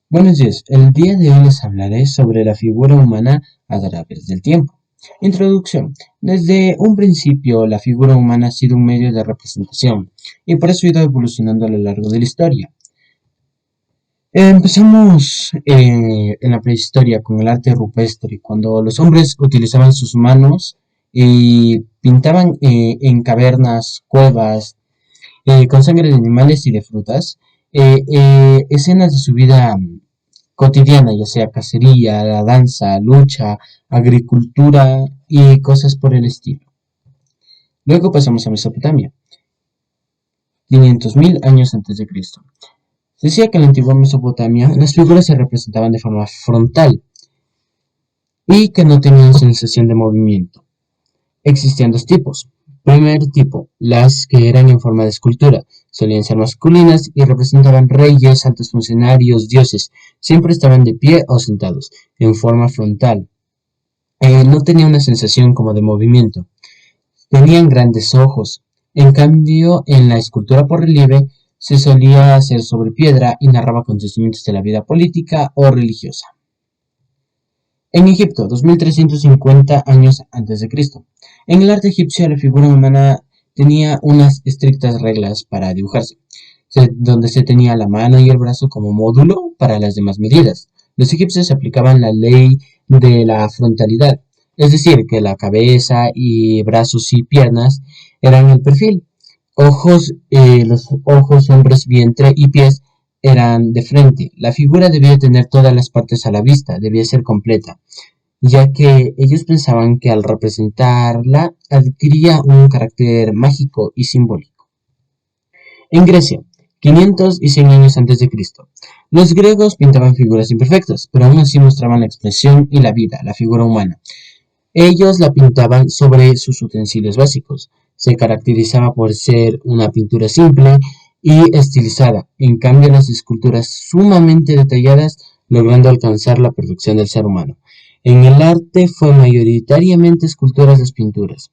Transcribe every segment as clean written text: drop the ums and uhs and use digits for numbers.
Buenos días, el día de hoy les hablaré sobre la figura humana a través del tiempo. Introducción. Desde un principio, la figura humana ha sido un medio de representación y por eso ha ido evolucionando a lo largo de la historia. Empezamos en la prehistoria con el arte rupestre, cuando los hombres utilizaban sus manos y pintaban en cavernas, cuevas, con sangre de animales y de frutas, escenas de su vida cotidiana, ya sea cacería, la danza, lucha, agricultura y cosas por el estilo. Luego pasamos a Mesopotamia, 500.000 años antes de Cristo. Se decía que en la antigua Mesopotamia las figuras se representaban de forma frontal y que no tenían sensación de movimiento. Existían dos tipos. Primer tipo, las que eran en forma de escultura, solían ser masculinas y representaban reyes, altos funcionarios, dioses, siempre estaban de pie o sentados, en forma frontal. No tenía una sensación como de movimiento. Tenían grandes ojos. En cambio, en la escultura por relieve se solía hacer sobre piedra y narraba acontecimientos de la vida política o religiosa. En Egipto, 2350 años antes de Cristo. En el arte egipcio la figura humana tenía unas estrictas reglas para dibujarse, donde se tenía la mano y el brazo como módulo para las demás medidas. Los egipcios aplicaban la ley de la frontalidad, es decir, que la cabeza y brazos y piernas eran el perfil. Los ojos, hombros, vientre y pies eran de frente. La figura debía tener todas las partes a la vista, debía ser completa, ya que ellos pensaban que al representarla adquiría un carácter mágico y simbólico. En Grecia, 500 y 100 años antes de Cristo, los griegos pintaban figuras imperfectas, pero aún así mostraban la expresión y la vida, la figura humana. Ellos la pintaban sobre sus utensilios básicos. Se caracterizaba por ser una pintura simple y estilizada, en cambio las esculturas sumamente detalladas, logrando alcanzar la perfección del ser humano. En el arte fue mayoritariamente esculturas las pinturas.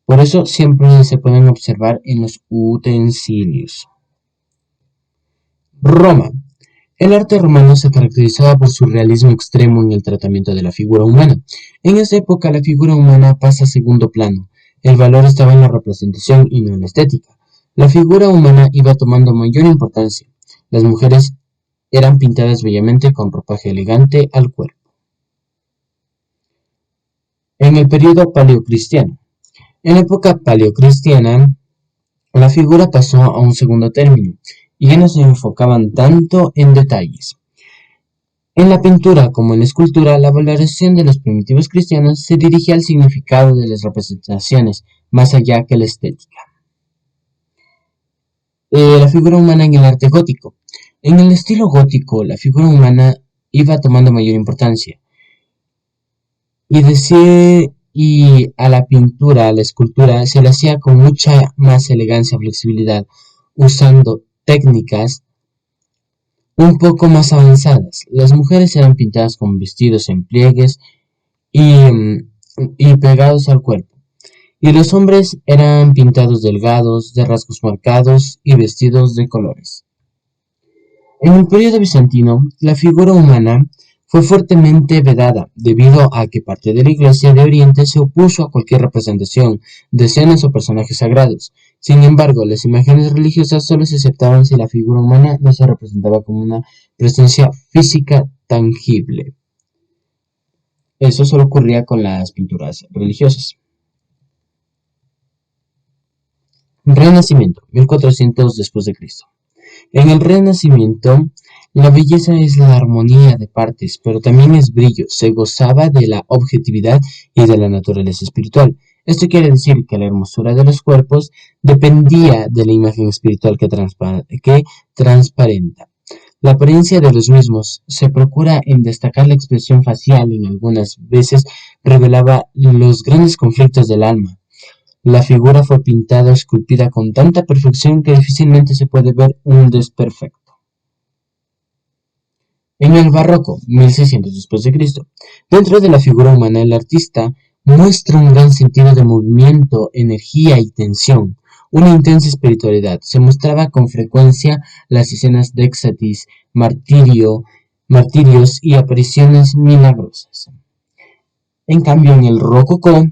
Por eso siempre se pueden observar en los utensilios. Roma. El arte romano se caracterizaba por su realismo extremo en el tratamiento de la figura humana. En esa época la figura humana pasa a segundo plano. El valor estaba en la representación y no en la estética. La figura humana iba tomando mayor importancia. Las mujeres eran pintadas bellamente con ropaje elegante al cuerpo. En el periodo paleocristiano. En la época paleocristiana, la figura pasó a un segundo término y ya no se enfocaban tanto en detalles. En la pintura como en la escultura, la valoración de los primitivos cristianos se dirigía al significado de las representaciones, más allá que la estética. La figura humana en el arte gótico. En el estilo gótico, la figura humana iba tomando mayor importancia. Y a la pintura, a la escultura, se le hacía con mucha más elegancia y flexibilidad, usando técnicas un poco más avanzadas. Las mujeres eran pintadas con vestidos en pliegues y pegados al cuerpo, y los hombres eran pintados delgados, de rasgos marcados y vestidos de colores. En el periodo bizantino, la figura humana fue fuertemente vedada, debido a que parte de la Iglesia de Oriente se opuso a cualquier representación de escenas o personajes sagrados. Sin embargo, las imágenes religiosas solo se aceptaban si la figura humana no se representaba como una presencia física tangible. Eso solo ocurría con las pinturas religiosas. Renacimiento, 1400 después de Cristo. En el Renacimiento, la belleza es la armonía de partes, pero también es brillo. Se gozaba de la objetividad y de la naturaleza espiritual. Esto quiere decir que la hermosura de los cuerpos dependía de la imagen espiritual que transparenta. La apariencia de los mismos se procura en destacar la expresión facial, en algunas veces revelaba los grandes conflictos del alma. La figura fue pintada o esculpida con tanta perfección que difícilmente se puede ver un desperfecto. En el barroco, 1600 después de Cristo, dentro de la figura humana el artista muestra un gran sentido de movimiento, energía y tensión. una intensa espiritualidad. Se mostraba con frecuencia las escenas de éxtasis, martirios y apariciones milagrosas. En cambio, en el rococó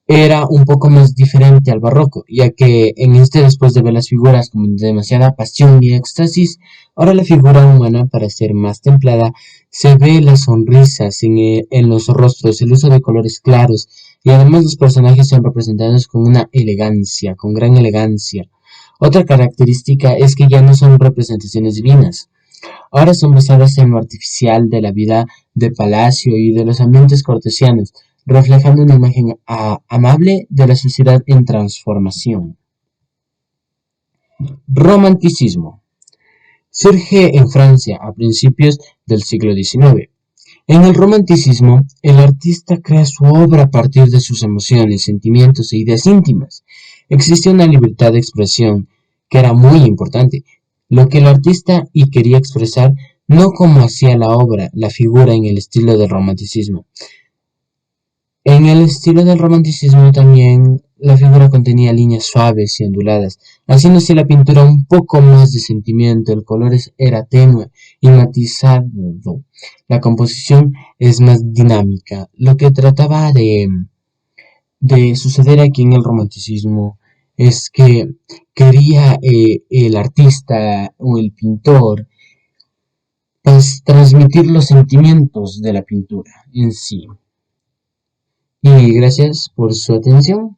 era un poco más diferente al barroco, ya que en este, después de ver las figuras con demasiada pasión y éxtasis, ahora la figura humana, para ser más templada, se ve las sonrisas en los rostros, el uso de colores claros, y además los personajes son representados con una elegancia, con gran elegancia. Otra característica es que ya no son representaciones divinas, ahora son basadas en lo artificial de la vida de palacio y de los ambientes cortesianos, reflejando una imagen amable de la sociedad en transformación. Romanticismo. Surge en Francia a principios del siglo XIX. En el romanticismo, el artista crea su obra a partir de sus emociones, sentimientos e ideas íntimas. Existe una libertad de expresión que era muy importante, lo que el artista y quería expresar no como hacía la obra, la figura en el estilo del romanticismo. En el estilo del romanticismo también la figura contenía líneas suaves y onduladas, haciendo así la pintura un poco más de sentimiento, el color era tenue y matizado, la composición es más dinámica. Lo que trataba de suceder aquí en el romanticismo es que quería el artista o el pintor pues transmitir los sentimientos de la pintura en sí. Y gracias por su atención.